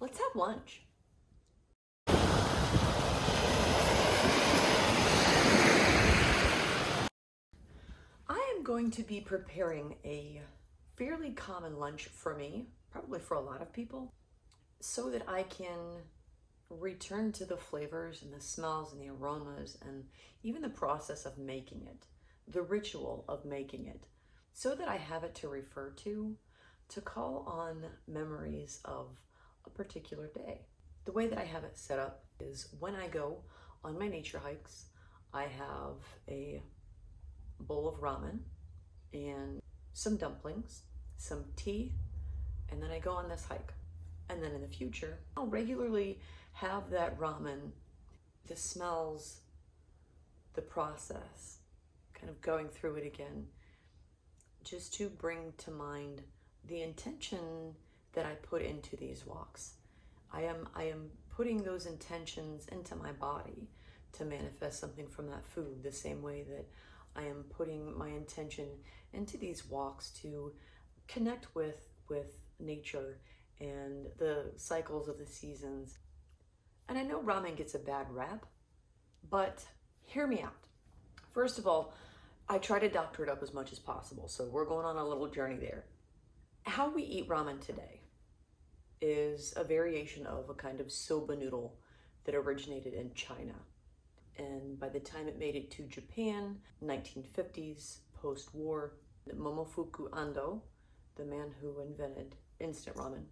Let's have lunch. I am going to be preparing a fairly common lunch for me, probably for a lot of people, so that I can return to the flavors and the smells and the aromas and even the process of making it, the ritual of making it, so that I have it to refer to call on memories of a particular day. The way that I have it set up is when I go on my nature hikes, I have a bowl of ramen and some dumplings, some tea, and then I go on this hike. And then in the future, I'll regularly have that ramen, the smells, the process, kind of going through it again, just to bring to mind the intention that I put into these walks. I am putting those intentions into my body to manifest something from that food, the same way that I am putting my intention into these walks to connect with nature and the cycles of the seasons. And I know ramen gets a bad rap, but hear me out. First of all, I try to doctor it up as much as possible, so we're going on a little journey there. How we eat ramen today is a variation of a kind of soba noodle that originated in China. And by the time it made it to Japan, 1950s, post-war, Momofuku Ando, the man who invented instant ramen,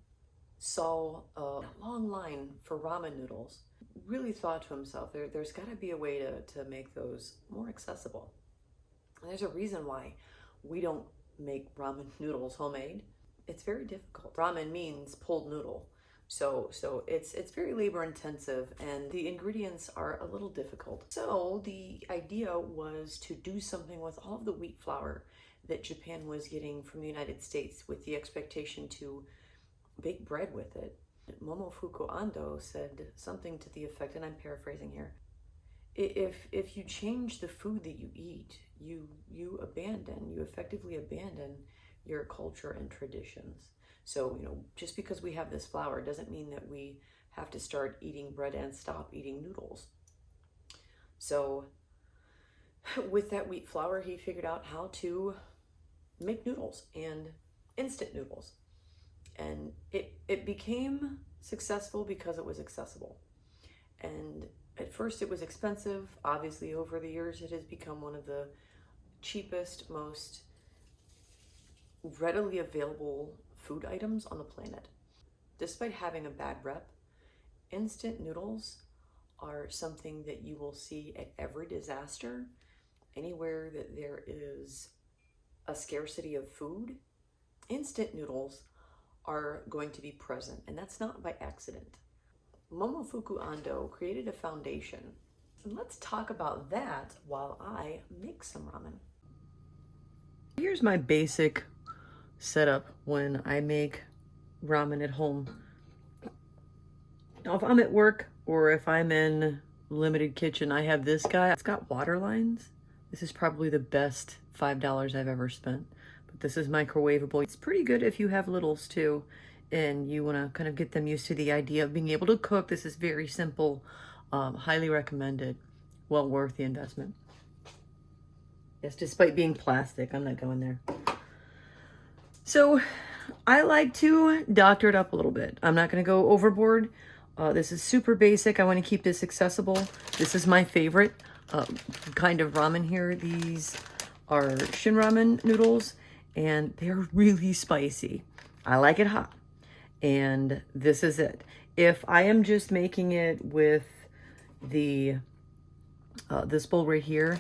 saw a long line for ramen noodles, really thought to himself, there's got to be a way to make those more accessible. And there's a reason why we don't make ramen noodles homemade. It's very difficult. Ramen means pulled noodle. So it's very labor intensive and the ingredients are a little difficult. So the idea was to do something with all of the wheat flour that Japan was getting from the United States with the expectation to bake bread with it. Momofuku Ando said something to the effect, and I'm paraphrasing here, if you change the food that you eat, you effectively abandon your culture and traditions. So, just because we have this flour doesn't mean that we have to start eating bread and stop eating noodles. So with that wheat flour, he figured out how to make noodles and instant noodles. And it became successful because it was accessible. And at first it was expensive. Obviously, over the years, it has become one of the cheapest, most readily available food items on the planet. Despite having a bad rep, instant noodles are something that you will see at every disaster. Anywhere that there is a scarcity of food, instant noodles are going to be present, and that's not by accident. Momofuku Ando created a foundation, and let's talk about that while I make some ramen. Here's my basic setup when I make ramen at home. Now, if I'm at work or if I'm in limited kitchen, I have this guy. It's got water lines. This is probably the best $5 I've ever spent. But this is microwavable. It's pretty good if you have littles too, and you want to kind of get them used to the idea of being able to cook. This is very simple, highly recommended, well worth the investment. Yes, despite being plastic, I'm not going there. So I like to doctor it up a little bit. I'm not going to go overboard. This is super basic. I want to keep this accessible. This is my favorite kind of ramen here. These are shin ramen noodles, and they're really spicy. I like it hot, and this is it. If I am just making it with the this bowl right here,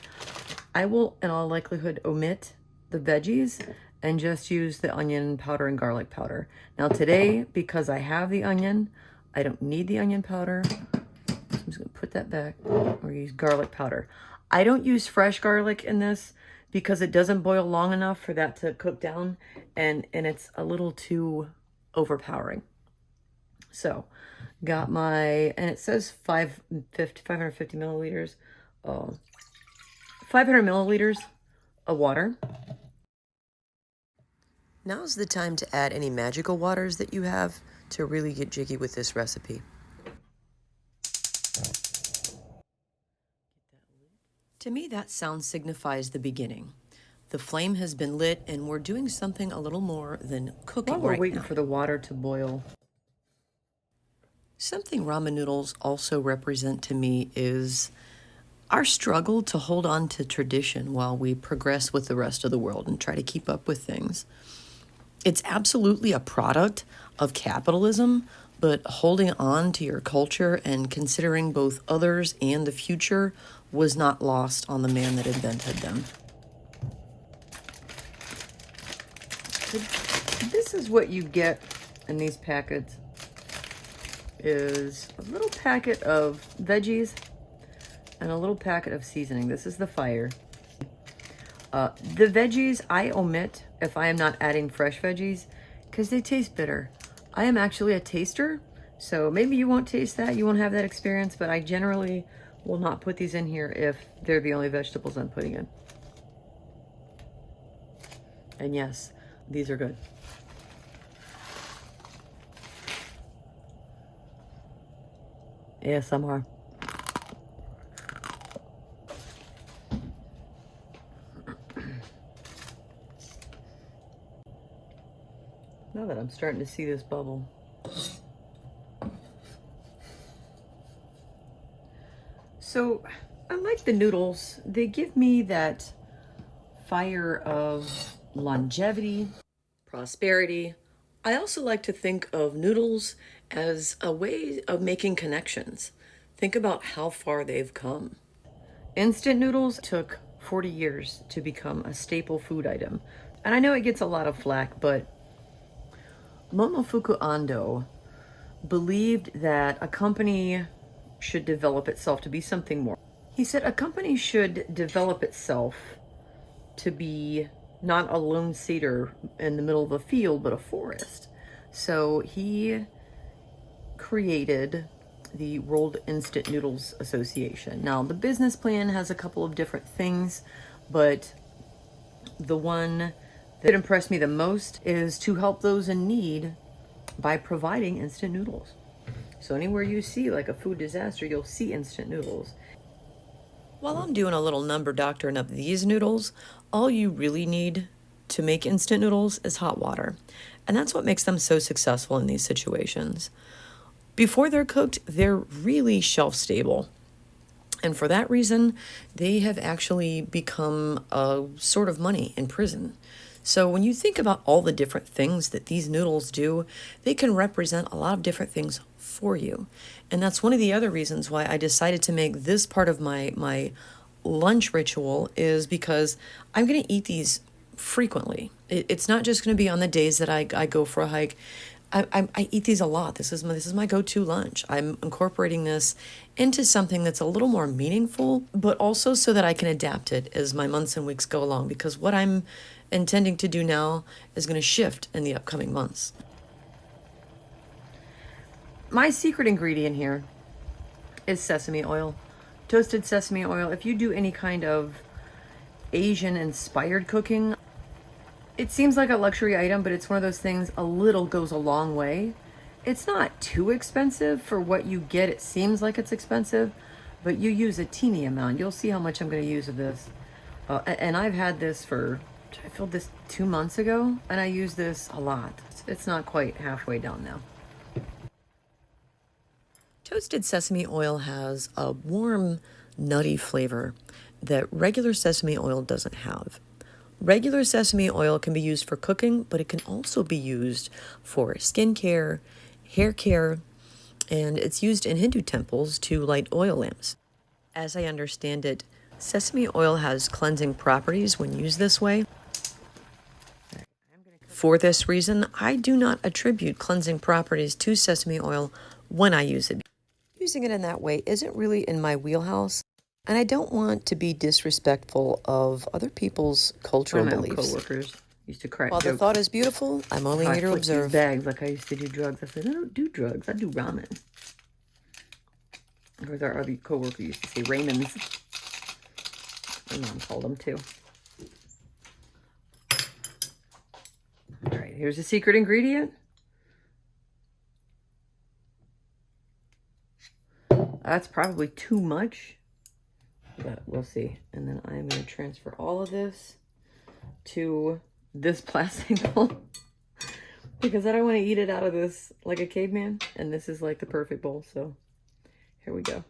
I will in all likelihood omit the veggies and just use the onion powder and garlic powder. Now today, because I have the onion, I don't need the onion powder. I'm just gonna put that back or use garlic powder. I don't use fresh garlic in this because it doesn't boil long enough for that to cook down, and it's a little too overpowering. So got my, and it says 550 milliliters, 500 milliliters of water. Now's the time to add any magical waters that you have to really get jiggy with this recipe. To me, that sound signifies the beginning. The flame has been lit and we're doing something a little more than cooking right now. While we're waiting for the water to boil. Something ramen noodles also represent to me is our struggle to hold on to tradition while we progress with the rest of the world and try to keep up with things. It's absolutely a product of capitalism, but holding on to your culture and considering both others and the future was not lost on the man that invented them. This is what you get in these packets, is a little packet of veggies and a little packet of seasoning. This is the fire. The veggies I omit if I am not adding fresh veggies because they taste bitter. I am actually a taster, so maybe you won't taste that, you won't have that experience, but I generally will not put these in here if they're the only vegetables I'm putting in. And yes, these are good. ASMR. Now that I'm starting to see this bubble. So I like the noodles. They give me that fire of longevity, prosperity. I also like to think of noodles as a way of making connections. Think about how far they've come. Instant noodles took 40 years to become a staple food item. And I know it gets a lot of flack, but Momofuku Ando believed that a company should develop itself to be something more. He said a company should develop itself to be not a lone cedar in the middle of a field, but a forest. So he created the World Instant Noodles Association. Now, the business plan has a couple of different things, but the one that impressed me the most is to help those in need by providing instant noodles. So anywhere you see like a food disaster, you'll see instant noodles. While I'm doing a little number doctoring up these noodles, all you really need to make instant noodles is hot water. And that's what makes them so successful in these situations. Before they're cooked, they're really shelf stable. And for that reason, they have actually become a sort of money in prison. So when you think about all the different things that these noodles do, they can represent a lot of different things for you. And that's one of the other reasons why I decided to make this part of my lunch ritual, is because I'm going to eat these frequently. It's not just going to be on the days that I go for a hike. I eat these a lot. This is my go-to lunch. I'm incorporating this into something that's a little more meaningful, but also so that I can adapt it as my months and weeks go along, because what I'm intending to do now is going to shift in the upcoming months. My secret ingredient here is sesame oil. Toasted sesame oil. If you do any kind of Asian-inspired cooking, it seems like a luxury item, but it's one of those things, a little goes a long way. It's not too expensive for what you get. It seems like it's expensive, but you use a teeny amount. You'll see how much I'm going to use of this. And I've had this I filled this 2 months ago, and I use this a lot. It's not quite halfway down now. Toasted sesame oil has a warm, nutty flavor that regular sesame oil doesn't have. Regular sesame oil can be used for cooking, but it can also be used for skincare, hair care, and it's used in Hindu temples to light oil lamps. As I understand it, sesame oil has cleansing properties when used this way. For this reason, I do not attribute cleansing properties to sesame oil when I use it. Using it in that way isn't really in my wheelhouse, and I don't want to be disrespectful of other people's cultural beliefs. My coworkers used to crack jokes. While the thought is beautiful, I'm only here to observe. Bags like I used to do drugs. I said, I don't do drugs. I do ramen. Or as our other coworker used to say, Raymond's. My mom called them too. All right. here's the secret ingredient. That's probably too much, but we'll see. And then I'm going to transfer all of this to this plastic bowl because I don't want to eat it out of this like a caveman. And this is like the perfect bowl. So here we go.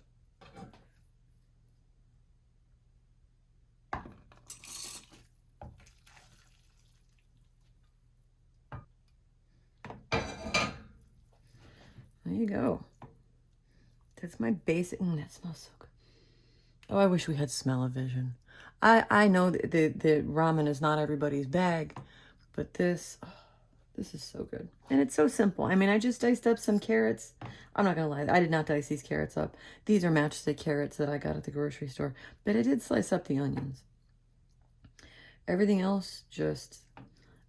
There you go. That's my basic. That smells so good. Oh, I wish we had smell-o-vision. I know that the ramen is not everybody's bag, but this is so good. And it's so simple. I mean, I just diced up some carrots. I'm not gonna lie, I did not dice these carrots up. These are matchstick carrots that I got at the grocery store, but I did slice up the onions. Everything else, just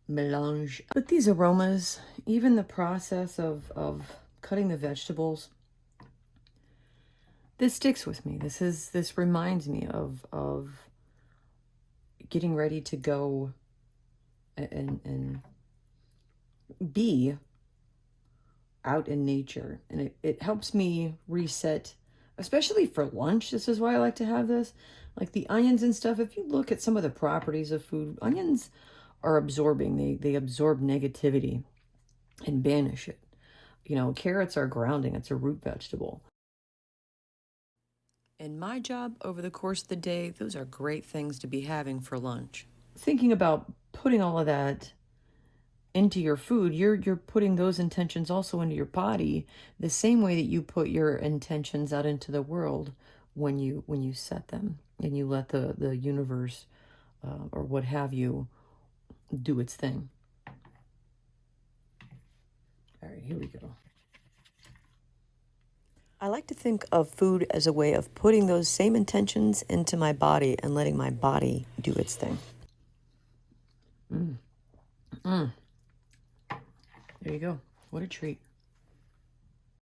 melange. But these aromas, even the process of cutting the vegetables, this sticks with me. This reminds me of getting ready to go and be out in nature. And it helps me reset, especially for lunch. This is why I like to have this. Like the onions and stuff, if you look at some of the properties of food, onions are absorbing. They absorb negativity and banish it. You know, carrots are grounding. It's a root vegetable. In my job, over the course of the day, those are great things to be having for lunch. Thinking about putting all of that into your food, you're putting those intentions also into your body, the same way that you put your intentions out into the world when you set them and you let the universe or what have you do its thing. All right, here we go. I like to think of food as a way of putting those same intentions into my body and letting my body do its thing. There you go. What a treat.